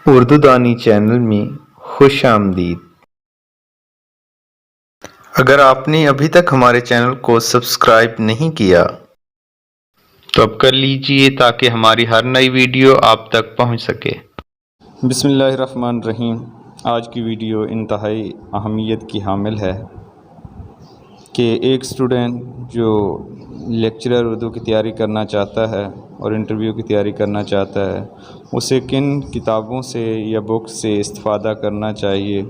اردو دانی چینل میں خوش آمدید۔ اگر آپ نے ابھی تک ہمارے چینل کو سبسکرائب نہیں کیا تو اب کر لیجئے تاکہ ہماری ہر نئی ویڈیو آپ تک پہنچ سکے۔ بسم اللہ الرحمن الرحیم۔ آج کی ویڈیو انتہائی اہمیت کی حامل ہے کہ ایک اسٹوڈنٹ جو لیکچرر اردو کی تیاری کرنا چاہتا ہے اور انٹرویو کی تیاری کرنا چاہتا ہے اسے کن کتابوں سے یا بک سے استفادہ کرنا چاہیے،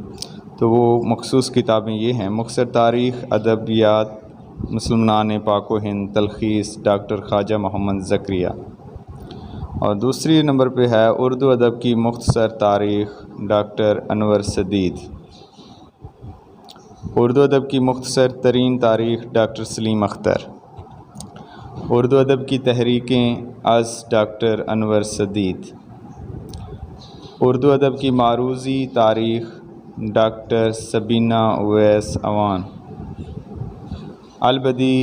تو وہ مخصوص کتابیں یہ ہیں: مختصر تاریخ، ادبیات، مسلمان پاک و ہند، تلخیص ڈاکٹر خواجہ محمد زکریا، اور دوسری نمبر پہ ہے اردو ادب کی مختصر تاریخ ڈاکٹر انور سدید، اردو ادب کی مختصر ترین تاریخ ڈاکٹر سلیم اختر، اردو ادب کی تحریکیں از ڈاکٹر انور سدید، اردو ادب کی معروضی تاریخ ڈاکٹر سبینہ اویس اوان، البدی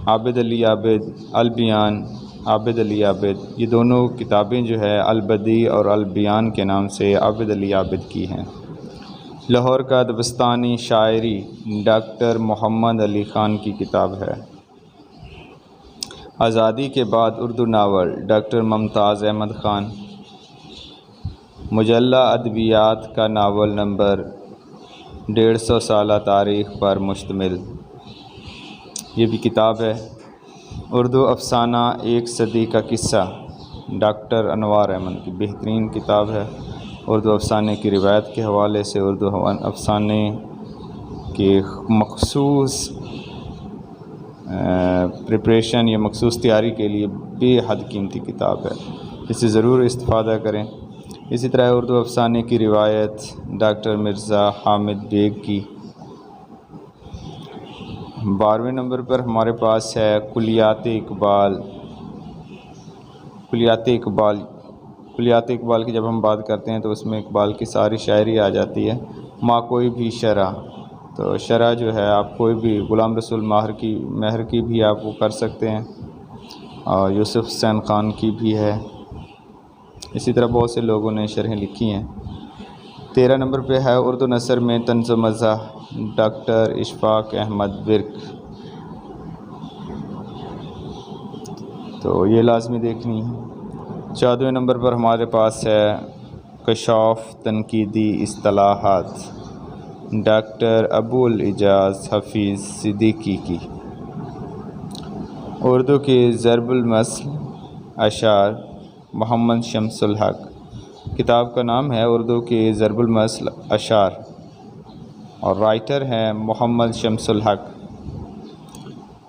عابد علی عابد، البیان عابد علی عابد، یہ دونوں کتابیں جو ہے البدی اور البیان کے نام سے عابد علی عابد کی ہیں۔ لاہور کا دبستانی شاعری ڈاکٹر محمد علی خان کی کتاب ہے۔ آزادی کے بعد اردو ناول ڈاکٹر ممتاز احمد خان، مجلہ ادبیات کا ناول نمبر 150 سالہ تاریخ پر مشتمل، یہ بھی کتاب ہے۔ اردو افسانہ ایک صدی کا قصہ ڈاکٹر انوار احمد کی بہترین کتاب ہے۔ اردو افسانے کی روایت کے حوالے سے اردو افسانے کے مخصوص پریپریشن یا مخصوص تیاری کے لیے بے حد قیمتی کتاب ہے، اس سے ضرور استفادہ کریں۔ اسی طرح اردو افسانے کی روایت ڈاکٹر مرزا حامد بیگ کی۔ 12ویں نمبر پر ہمارے پاس ہے کلیات اقبال۔ کلیات اقبال کی جب ہم بات کرتے ہیں تو اس میں اقبال کی ساری شاعری آ جاتی ہے۔ ماں کوئی بھی شرح، تو شرح جو ہے آپ کوئی بھی غلام رسول مہر کی بھی آپ وہ کر سکتے ہیں، اور یوسف حسین خان کی بھی ہے، اسی طرح بہت سے لوگوں نے شرحیں لکھی ہیں۔ 13 نمبر پہ ہے اردو نثر میں طنز و مزاح ڈاکٹر اشفاق احمد ورک، تو یہ لازمی دیکھنی ہے۔ 14ویں نمبر پر ہمارے پاس ہے کشاف تنقیدی اصطلاحات ڈاکٹر ابو الاعجاز حفیظ صدیقی کی۔ اردو کے ضرب المثل اشعار محمد شمس الحق، کتاب کا نام ہے اردو کے ضرب المثل اشعار، اور رائٹر ہیں محمد شمس الحق۔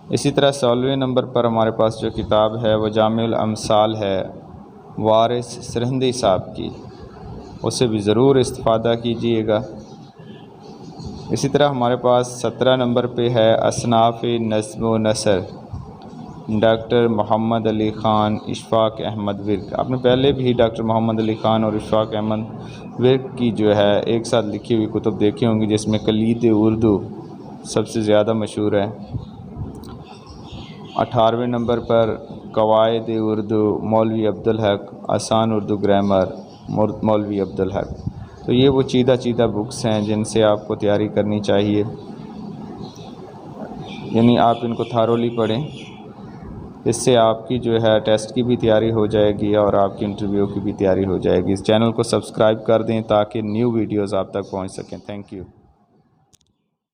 اسی طرح 16ویں نمبر پر ہمارے پاس جو کتاب ہے وہ جامع الامثال ہے وارث سرہندی صاحب کی، اس سے بھی ضرور استفادہ کیجیے گا۔ اسی طرح ہمارے پاس 17 نمبر پہ ہے اصناف نظم و نثر ڈاکٹر محمد علی خان اشفاق احمد ورک۔ آپ نے پہلے بھی ڈاکٹر محمد علی خان اور اشفاق احمد ورک کی جو ہے ایک ساتھ لکھی ہوئی کتب دیکھی ہوں گی، جس میں کلید اردو سب سے زیادہ مشہور ہے۔ 18ویں نمبر پر قواعد اردو مولوی عبدالحق، آسان اردو گرامر مولوی عبدالحق، تو یہ وہ چیدہ بکس ہیں جن سے آپ کو تیاری کرنی چاہیے، یعنی آپ ان کو تھارولی پڑھیں، اس سے آپ کی جو ہے ٹیسٹ کی بھی تیاری ہو جائے گی اور آپ کی انٹرویو کی بھی تیاری ہو جائے گی۔ اس چینل کو سبسکرائب کر دیں تاکہ نیو ویڈیوز آپ تک پہنچ سکیں۔ Thank you.